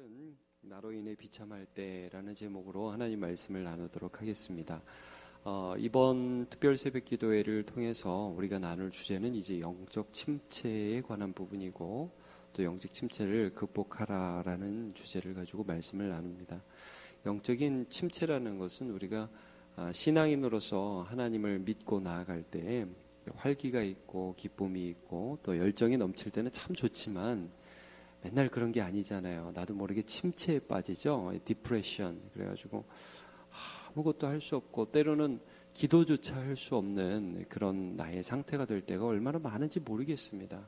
오늘은 나로 인해 비참할 때라는 제목으로 하나님 말씀을 나누도록 하겠습니다. 이번 특별 새벽 기도회를 통해서 우리가 나눌 주제는 이제 영적 침체에 관한 부분이고 또 영적 침체를 극복하라라는 주제를 가지고 말씀을 나눕니다. 영적인 침체라는 것은 우리가 신앙인으로서 하나님을 믿고 나아갈 때 활기가 있고 기쁨이 있고 또 열정이 넘칠 때는 참 좋지만 맨날 그런 게 아니잖아요. 나도 모르게 침체에 빠지죠. 디프레션. 그래가지고 아무것도 할 수 없고 때로는 기도조차 할 수 없는 그런 나의 상태가 될 때가 얼마나 많은지 모르겠습니다.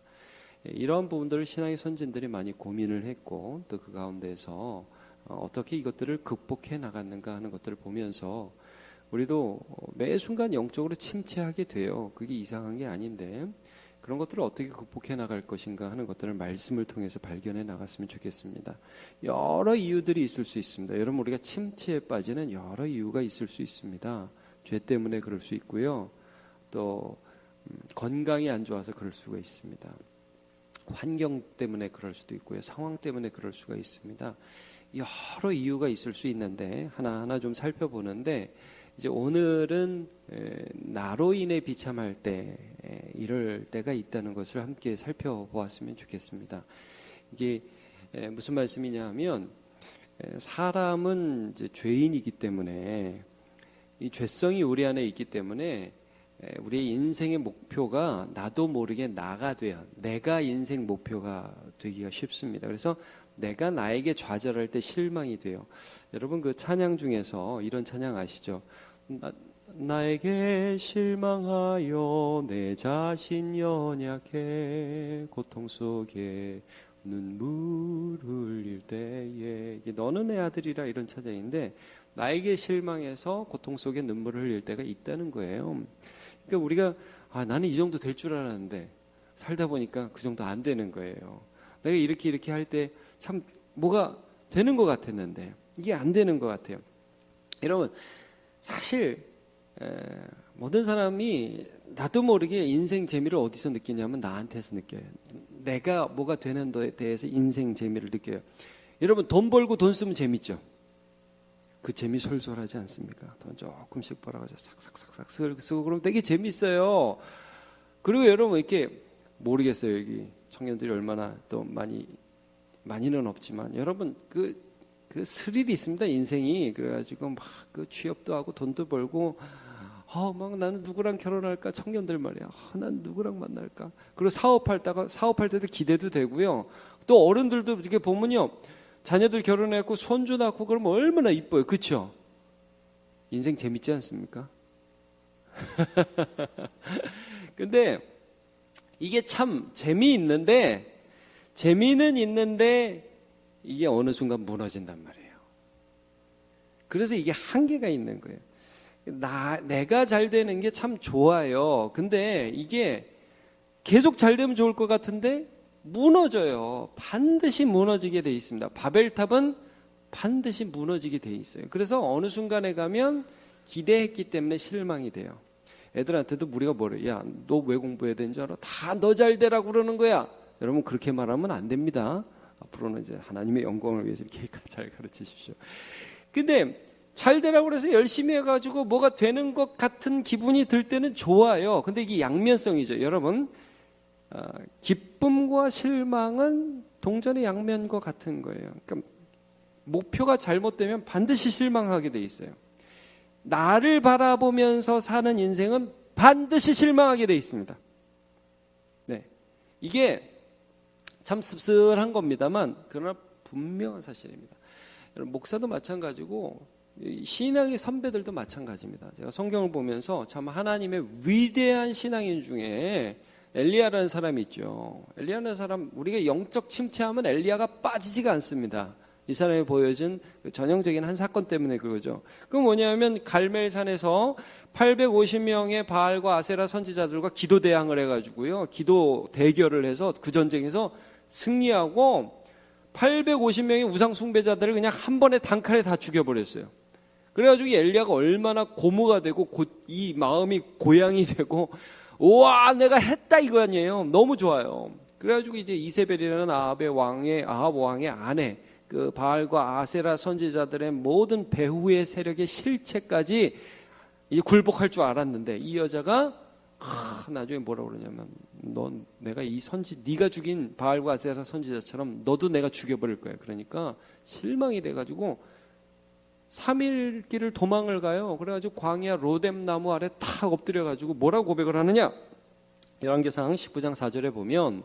이러한 부분들을 신앙의 선진들이 많이 고민을 했고 또 그 가운데서 어떻게 이것들을 극복해 나갔는가 하는 것들을 보면서 우리도 매 순간 영적으로 침체하게 돼요. 그게 이상한 게 아닌데 그런 것들을 어떻게 극복해 나갈 것인가 하는 것들을 말씀을 통해서 발견해 나갔으면 좋겠습니다. 여러 이유들이 있을 수 있습니다. 여러분 우리가 침체에 빠지는 여러 이유가 있을 수 있습니다. 죄 때문에 그럴 수 있고요. 또 건강이 안 좋아서 그럴 수가 있습니다. 환경 때문에 그럴 수도 있고요. 상황 때문에 그럴 수가 있습니다. 여러 이유가 있을 수 있는데 하나하나 좀 살펴보는데 이제 오늘은 나로 인해 비참할 때 이럴 때가 있다는 것을 함께 살펴보았으면 좋겠습니다. 이게 무슨 말씀이냐 하면 사람은 이제 죄인이기 때문에 이 죄성이 우리 안에 있기 때문에 우리의 인생의 목표가 나도 모르게 나가 돼요. 내가 인생 목표가 되기가 쉽습니다. 그래서 내가 나에게 좌절할 때 실망이 돼요. 여러분 그 찬양 중에서 이런 찬양 아시죠? 나에게 실망하여 내 자신 연약해 고통 속에 눈물 흘릴 때에 너는 내 아들이라 이런 찬양인데 나에게 실망해서 고통 속에 눈물을 흘릴 때가 있다는 거예요. 그러니까 우리가 나는 이 정도 될 줄 알았는데 살다 보니까 그 정도 안 되는 거예요. 내가 이렇게 할 때 참 뭐가 되는 것 같았는데 이게 안 되는 것 같아요. 여러분 사실 모든 사람이 나도 모르게 인생 재미를 어디서 느끼냐면 나한테서 느껴요. 내가 뭐가 되는 데에 대해서 인생 재미를 느껴요. 여러분 돈 벌고 돈 쓰면 재밌죠? 그 재미 솔솔하지 않습니까? 돈 조금씩 벌어가지고 싹싹싹싹 쓰고 그러면 되게 재밌어요. 그리고 여러분 이렇게 모르겠어요. 여기 청년들이 얼마나 또 많이는 없지만 여러분 그 스릴이 있습니다. 인생이. 그래가지고 막 그 취업도 하고 돈도 벌고 막 나는 누구랑 결혼할까? 청년들 말이야. 난 누구랑 만날까? 그리고 사업할 때도 기대도 되고요. 또 어른들도 이렇게 보면요. 자녀들 결혼했고 손주 낳고 그러면 얼마나 이뻐요. 그렇죠? 인생 재밌지 않습니까? 근데 이게 참 재미는 있는데 이게 어느 순간 무너진단 말이에요. 그래서 이게 한계가 있는 거예요. 내가 잘 되는 게 참 좋아요. 근데 이게 계속 잘 되면 좋을 것 같은데 무너져요. 반드시 무너지게 돼 있습니다. 바벨탑은 반드시 무너지게 돼 있어요. 그래서 어느 순간에 가면 기대했기 때문에 실망이 돼요. 애들한테도 우리가 뭐래? 야, 너 왜 공부해야 되는 줄 알아? 다 너 잘 되라고 그러는 거야. 여러분 그렇게 말하면 안 됩니다. 앞으로는 이제 하나님의 영광을 위해서 이렇게 잘 가르치십시오. 근데 잘 되라고 그래서 열심히 해가지고 뭐가 되는 것 같은 기분이 들 때는 좋아요. 근데 이게 양면성이죠. 여러분 기쁨과 실망은 동전의 양면과 같은 거예요. 그러니까 목표가 잘못되면 반드시 실망하게 돼 있어요. 나를 바라보면서 사는 인생은 반드시 실망하게 돼 있습니다. 네, 이게 참 씁쓸한 겁니다만 그러나 분명한 사실입니다. 목사도 마찬가지고 신앙의 선배들도 마찬가지입니다. 제가 성경을 보면서 참 하나님의 위대한 신앙인 중에 엘리야라는 사람이 있죠. 엘리야라는 사람 우리가 영적 침체하면 엘리야가 빠지지가 않습니다. 이 사람이 보여준 전형적인 한 사건 때문에 그러죠. 그건 뭐냐면 갈멜산에서 850명의 바알과 아세라 선지자들과 기도 대항을 해가지고요. 기도 대결을 해서 그 전쟁에서 승리하고 850명의 우상 숭배자들을 그냥 한 번에 단칼에 다 죽여버렸어요. 그래가지고 엘리야가 얼마나 고무가 되고 이 마음이 고향이 되고 우와 내가 했다 이거 아니에요. 너무 좋아요. 그래가지고 이제 이세벨이라는 아합 왕의 아내 그 바알과 아세라 선지자들의 모든 배후의 세력의 실체까지 이제 굴복할 줄 알았는데 이 여자가 나중에 뭐라 그러냐면 넌 내가 이 네가 죽인 바알과 아세라 선지자처럼 너도 내가 죽여버릴 거야. 그러니까 실망이 돼가지고 3일 길을 도망을 가요. 그래가지고 광야 로뎀 나무 아래 탁 엎드려가지고 뭐라고 고백을 하느냐? 열왕기상 19장 4절에 보면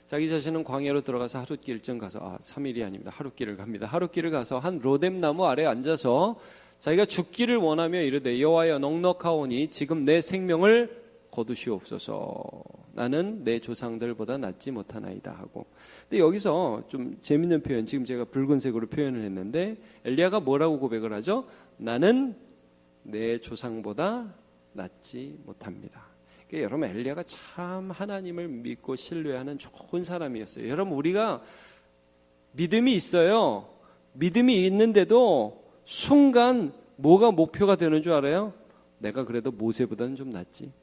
자기 자신은 광야로 들어가서 하룻길쯤 가서 3일이 아닙니다. 하룻길을 갑니다. 하룻길을 가서 한 로뎀 나무 아래 앉아서 자기가 죽기를 원하며 이르되 여호와여 넉넉하오니 지금 내 생명을 거두시옵소서. 나는 내 조상들보다 낫지 못하나이다 하고. 근데 여기서 좀 재밌는 표현, 지금 제가 붉은색으로 표현을 했는데 엘리야가 뭐라고 고백을 하죠? 나는 내 조상보다 낫지 못합니다. 그러니까 여러분 엘리야가 참 하나님을 믿고 신뢰하는 좋은 사람이었어요. 여러분 우리가 믿음이 있어요. 믿음이 있는데도 순간 뭐가 목표가 되는 줄 알아요? 내가 그래도 모세보다는 좀 낫지.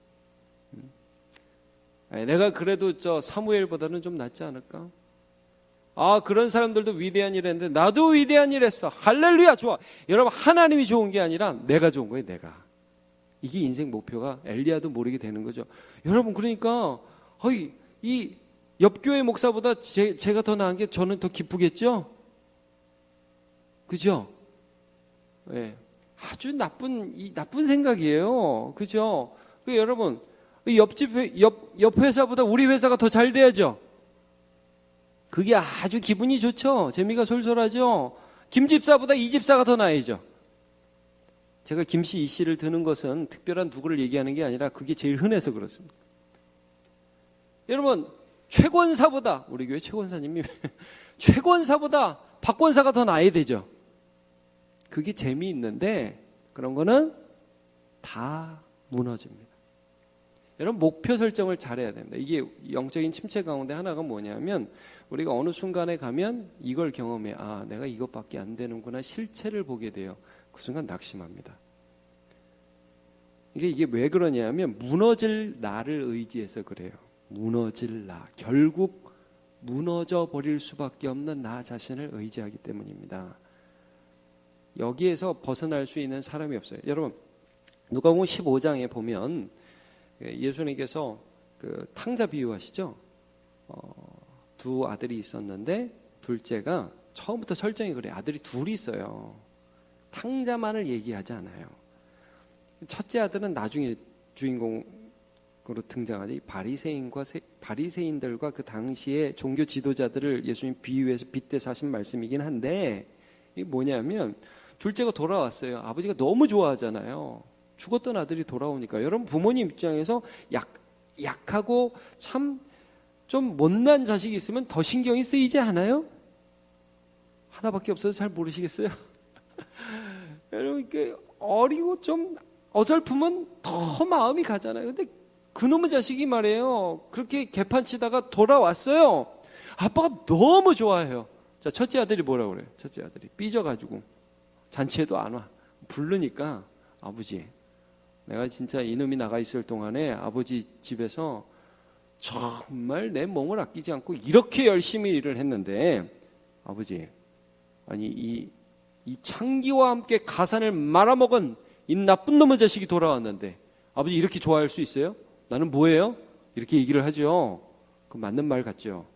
내가 그래도 사무엘보다는 좀 낫지 않을까? 그런 사람들도 위대한 일 했는데 나도 위대한 일 했어. 할렐루야, 좋아. 여러분 하나님이 좋은 게 아니라 내가 좋은 거예요, 내가. 이게 인생 목표가 엘리야도 모르게 되는 거죠. 여러분 그러니까 이 옆교회 목사보다 제가 더 나은 게 저는 더 기쁘겠죠? 그죠? 네. 아주 나쁜 생각이에요. 그죠? 여러분 옆 회사보다 우리 회사가 더 잘 돼야죠. 그게 아주 기분이 좋죠. 재미가 솔솔하죠. 김집사보다 이집사가 더 나아야죠. 제가 김씨 이씨를 드는 것은 특별한 누구를 얘기하는 게 아니라 그게 제일 흔해서 그렇습니다. 여러분 최권사보다 우리 교회 최권사님이 최권사보다 박권사가 더 나아야 되죠. 그게 재미있는데 그런 거는 다 무너집니다. 여러분 목표 설정을 잘해야 됩니다. 이게 영적인 침체 가운데 하나가 뭐냐면 우리가 어느 순간에 가면 이걸 경험해 내가 이것밖에 안 되는구나 실체를 보게 돼요. 그 순간 낙심합니다. 이게 왜 그러냐면 무너질 나를 의지해서 그래요. 무너질 나. 결국 무너져 버릴 수밖에 없는 나 자신을 의지하기 때문입니다. 여기에서 벗어날 수 있는 사람이 없어요. 여러분 누가복음 15장에 보면 예수님께서 그 탕자 비유하시죠. 두 아들이 있었는데 둘째가 처음부터 설정이 그래요. 아들이 둘이 있어요. 탕자만을 얘기하지 않아요. 첫째 아들은 나중에 주인공으로 등장하죠. 바리새인들과 그 당시의 종교 지도자들을 예수님 비유해서 빗대서 하신 말씀이긴 한데 이게 뭐냐면 둘째가 돌아왔어요. 아버지가 너무 좋아하잖아요. 죽었던 아들이 돌아오니까 여러분 부모님 입장에서 약하고 참 좀 못난 자식이 있으면 더 신경이 쓰이지 않아요? 하나밖에 없어서 잘 모르시겠어요? 여러분 이렇게 어리고 좀 어설프면 더 마음이 가잖아요. 근데 그놈의 자식이 말이에요. 그렇게 개판치다가 돌아왔어요. 아빠가 너무 좋아해요. 자, 첫째 아들이 뭐라고 그래요? 첫째 아들이 삐져가지고 잔치에도 안 와. 부르니까 아버지 내가 진짜 이놈이 나가 있을 동안에 아버지 집에서 정말 내 몸을 아끼지 않고 이렇게 열심히 일을 했는데 아버지 아니 이 창기와 함께 가산을 말아먹은 이 나쁜 놈의 자식이 돌아왔는데 아버지 이렇게 좋아할 수 있어요? 나는 뭐예요? 이렇게 얘기를 하죠. 그 맞는 말 같죠.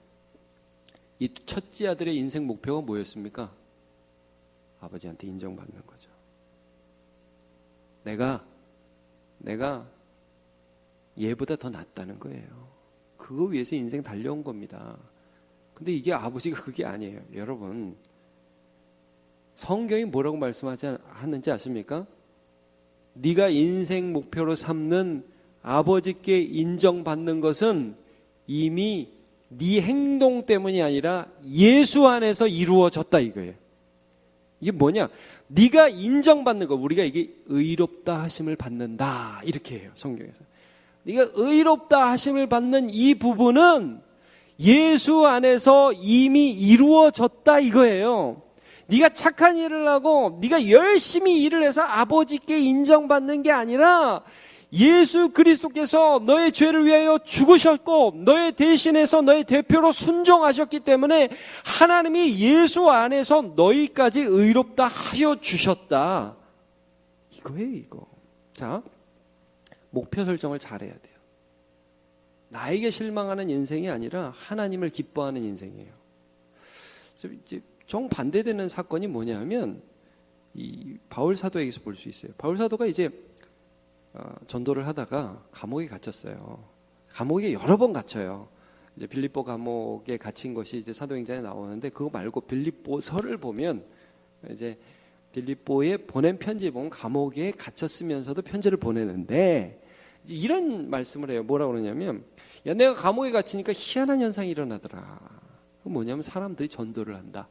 이 첫째 아들의 인생 목표가 뭐였습니까? 아버지한테 인정받는 거죠. 내가 얘보다 더 낫다는 거예요. 그거 위해서 인생 달려온 겁니다. 근데 이게 아버지가 그게 아니에요. 여러분 성경이 뭐라고 말씀하는지 아십니까? 네가 인생 목표로 삼는 아버지께 인정받는 것은 이미 네 행동 때문이 아니라 예수 안에서 이루어졌다 이거예요. 이게 뭐냐? 네가 인정받는 거, 우리가 이게 의롭다 하심을 받는다 이렇게 해요. 성경에서. 네가 의롭다 하심을 받는 이 부분은 예수 안에서 이미 이루어졌다 이거예요. 네가 착한 일을 하고 네가 열심히 일을 해서 아버지께 인정받는 게 아니라 예수 그리스도께서 너의 죄를 위하여 죽으셨고 너의 대신해서 너의 대표로 순종하셨기 때문에 하나님이 예수 안에서 너희까지 의롭다 하여 주셨다. 이거예요, 이거. 자, 목표 설정을 잘해야 돼요. 나에게 실망하는 인생이 아니라 하나님을 기뻐하는 인생이에요. 정반대되는 사건이 뭐냐면 이 바울 사도에게서 볼 수 있어요. 바울 사도가 이제 전도를 하다가 감옥에 갇혔어요. 감옥에 여러 번 갇혀요. 이제 빌립보 감옥에 갇힌 것이 이제 사도행전에 나오는데 그거 말고 빌립보서를 보면 이제 빌립보에 보낸 편지 보면 감옥에 갇혔으면서도 편지를 보내는데 이제 이런 말씀을 해요. 뭐라고 그러냐면 야 내가 감옥에 갇히니까 희한한 현상이 일어나더라. 그 뭐냐면 사람들이 전도를 한다.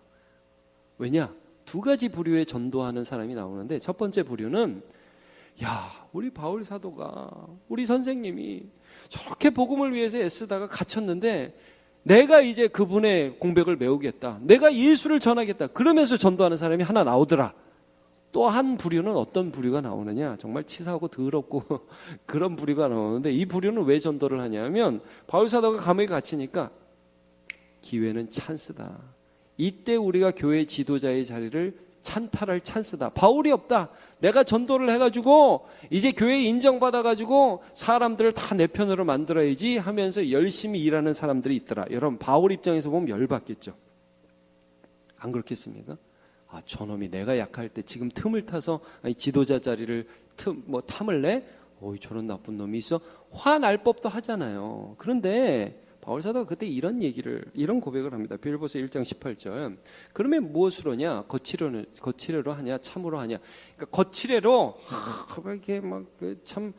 왜냐? 두 가지 부류의 전도하는 사람이 나오는데 첫 번째 부류는 야 우리 바울 사도가 우리 선생님이 저렇게 복음을 위해서 애쓰다가 갇혔는데 내가 이제 그분의 공백을 메우겠다. 내가 예수를 전하겠다. 그러면서 전도하는 사람이 하나 나오더라. 또 한 부류는 어떤 부류가 나오느냐. 정말 치사하고 더럽고 그런 부류가 나오는데 이 부류는 왜 전도를 하냐면 바울 사도가 감옥에 갇히니까 기회는 찬스다. 이때 우리가 교회 지도자의 자리를 찬탈할 찬스다. 바울이 없다. 내가 전도를 해가지고 이제 교회에 인정받아가지고 사람들을 다 내 편으로 만들어야지 하면서 열심히 일하는 사람들이 있더라. 여러분 바울 입장에서 보면 열받겠죠. 안 그렇겠습니까? 아 저놈이 내가 약할 때 지금 틈을 타서 지도자 자리를 탐을 내? 어이 저런 나쁜 놈이 있어? 화날 법도 하잖아요. 그런데 바울 사도가 그때 이런 고백을 합니다. 빌립보서 1장 18절. 그러면 무엇으로 하냐? 거칠애로 하냐? 참으로 하냐? 그러니까 거칠애로 이렇게 참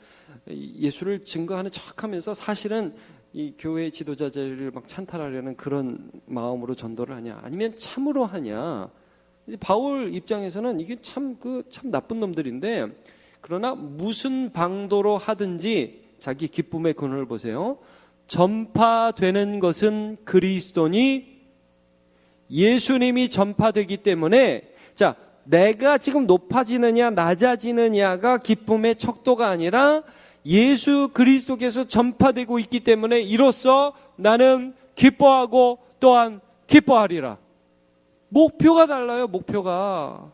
예수를 증거하는 척하면서 사실은 이 교회 지도자 자리를 막 찬탈하려는 그런 마음으로 전도를 하냐? 아니면 참으로 하냐? 바울 입장에서는 이게 참 나쁜 놈들인데 그러나 무슨 방도로 하든지 자기 기쁨의 근원을 보세요. 전파되는 것은 그리스도니 예수님이 전파되기 때문에 자 내가 지금 높아지느냐 낮아지느냐가 기쁨의 척도가 아니라 예수 그리스도께서 전파되고 있기 때문에 이로써 나는 기뻐하고 또한 기뻐하리라. 목표가 달라요. 목표가.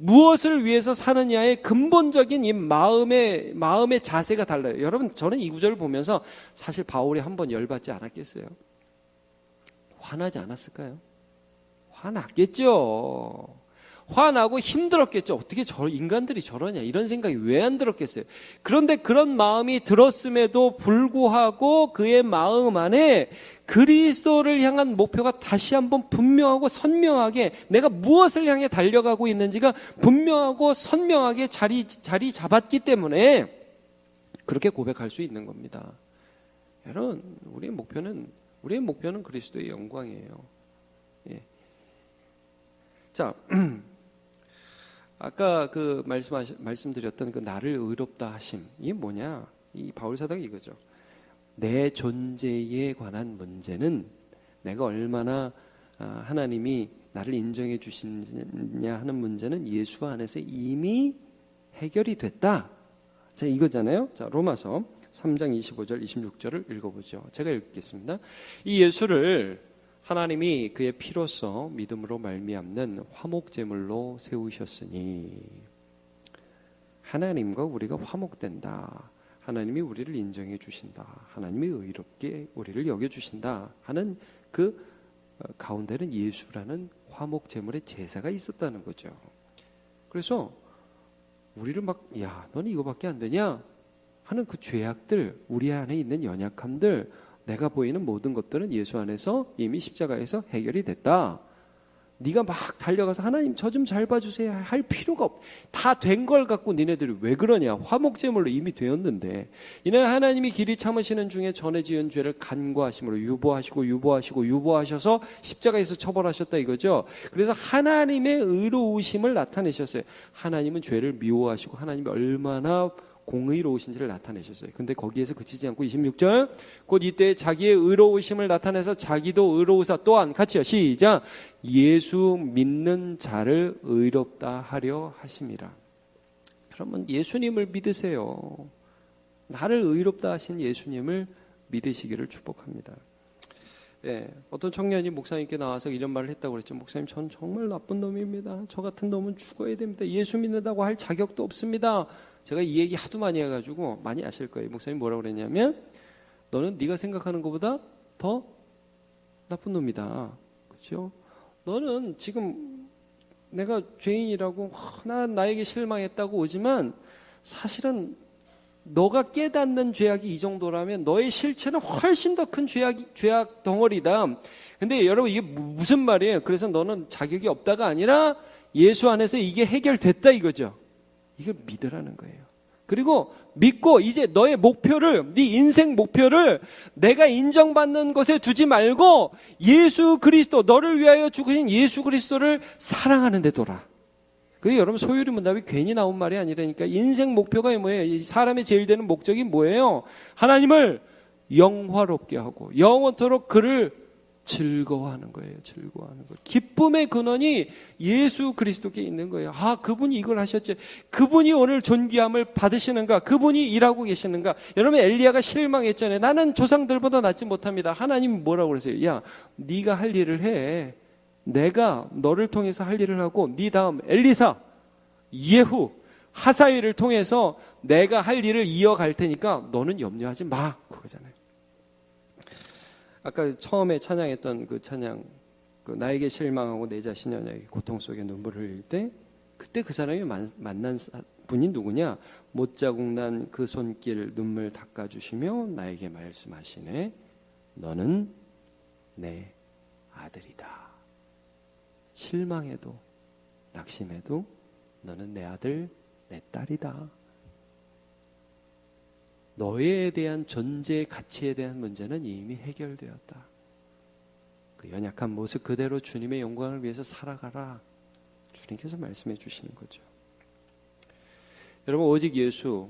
무엇을 위해서 사느냐의 근본적인 이 마음의 자세가 달라요. 여러분 저는 이 구절을 보면서 사실 바울이 한번 열받지 않았겠어요? 화나지 않았을까요? 화났겠죠. 화나고 힘들었겠죠. 어떻게 인간들이 저러냐 이런 생각이 왜 안 들었겠어요? 그런데 그런 마음이 들었음에도 불구하고 그의 마음 안에 그리스도를 향한 목표가 다시 한번 분명하고 선명하게 내가 무엇을 향해 달려가고 있는지가 분명하고 선명하게 자리 잡았기 때문에 그렇게 고백할 수 있는 겁니다. 여러분 우리의 목표는 그리스도의 영광이에요. 예. 자 아까 말씀드렸던 그 나를 의롭다 하심 이게 뭐냐? 이 바울 사도가 이거죠. 내 존재에 관한 문제는 내가 얼마나 하나님이 나를 인정해 주시냐 하는 문제는 예수 안에서 이미 해결이 됐다. 자 이거잖아요. 자 로마서 3장 25절 26절을 읽어보죠. 제가 읽겠습니다. 이 예수를 하나님이 그의 피로써 믿음으로 말미암는 화목제물로 세우셨으니 하나님과 우리가 화목된다. 하나님이 우리를 인정해 주신다. 하나님이 의롭게 우리를 여겨주신다 하는 그 가운데는 예수라는 화목제물의 제사가 있었다는 거죠. 그래서 우리를 야 너는 이거밖에 안 되냐 하는 그 죄악들 우리 안에 있는 연약함들 내가 보이는 모든 것들은 예수 안에서 이미 십자가에서 해결이 됐다. 네가 막 달려가서 하나님 저 좀 잘 봐주세요 할 필요가 없. 다 된 걸 갖고 니네들이 왜 그러냐. 화목제물로 이미 되었는데 이는 하나님이 길이 참으시는 중에 전에 지은 죄를 간과하심으로 유보하셔서 십자가에서 처벌하셨다 이거죠. 그래서 하나님의 의로우심을 나타내셨어요. 하나님은 죄를 미워하시고 하나님이 얼마나 공의로우신지를 나타내셨어요. 근데 거기에서 그치지 않고 26절 곧 이때 자기의 의로우심을 나타내서 자기도 의로우사 또한 같이요. 시작. 예수 믿는 자를 의롭다 하려 하심이라. 여러분 예수님을 믿으세요. 나를 의롭다 하신 예수님을 믿으시기를 축복합니다. 예, 어떤 청년이 목사님께 나와서 이런 말을 했다고 그랬죠. 목사님, 전 정말 나쁜 놈입니다. 저 같은 놈은 죽어야 됩니다. 예수 믿는다고 할 자격도 없습니다. 제가 이 얘기 하도 많이 해가지고 많이 아실 거예요. 목사님 뭐라고 그랬냐면, 너는 네가 생각하는 것보다 더 나쁜 놈이다. 그렇죠? 너는 지금 내가 죄인이라고 나에게 실망했다고 오지만 사실은 너가 깨닫는 죄악이 이 정도라면 너의 실체는 훨씬 더 큰 죄악 덩어리다. 근데 여러분 이게 무슨 말이에요? 그래서 너는 자격이 없다가 아니라 예수 안에서 이게 해결됐다 이거죠. 이걸 믿으라는 거예요. 그리고 믿고 이제 너의 목표를, 네 인생 목표를 내가 인정받는 것에 두지 말고 예수 그리스도, 너를 위하여 죽으신 예수 그리스도를 사랑하는 데 둬라. 그게 여러분 소유리 문답이 괜히 나온 말이 아니라니까. 인생 목표가 뭐예요? 사람의 제일 되는 목적이 뭐예요? 하나님을 영화롭게 하고 영원토록 그를 즐거워하는 거예요. 즐거워하는 거. 기쁨의 근원이 예수 그리스도께 있는 거예요. 아, 그분이 이걸 하셨지. 그분이 오늘 존귀함을 받으시는가? 그분이 일하고 계시는가? 여러분 엘리야가 실망했잖아요. 나는 조상들보다 낫지 못합니다. 하나님이 뭐라고 그러세요? 야, 네가 할 일을 해. 내가 너를 통해서 할 일을 하고 네 다음 엘리사, 예후, 하사엘을 통해서 내가 할 일을 이어갈 테니까 너는 염려하지 마. 그거잖아요. 아까 처음에 찬양했던 그 찬양, 나에게 실망하고 내 자신이 나에게 고통 속에 눈물을 흘릴 때 그때 그 사람이 만난 분이 누구냐? 못자국 난 그 손길 눈물 닦아주시며 나에게 말씀하시네. 너는 내 아들이다. 실망해도 낙심해도 너는 내 아들, 내 딸이다. 너에 대한 존재 가치에 대한 문제는 이미 해결되었다. 그 연약한 모습 그대로 주님의 영광을 위해서 살아가라. 주님께서 말씀해 주시는 거죠. 여러분, 오직 예수,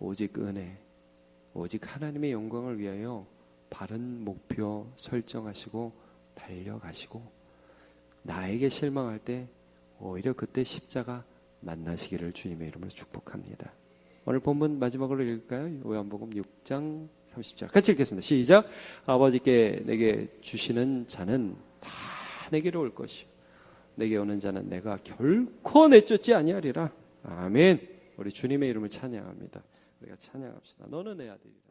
오직 은혜, 오직 하나님의 영광을 위하여 바른 목표 설정하시고 달려가시고 나에게 실망할 때 오히려 그때 십자가 만나시기를 주님의 이름으로 축복합니다. 오늘 본문 마지막으로 읽을까요? 요한복음 6장 30절 같이 읽겠습니다. 시작. 아버지께 내게 주시는 자는 다 내게로 올 것이요 내게 오는 자는 내가 결코 내쫓지 아니하리라. 아멘. 우리 주님의 이름을 찬양합니다. 우리가 찬양합시다. 너는 내 아들이다.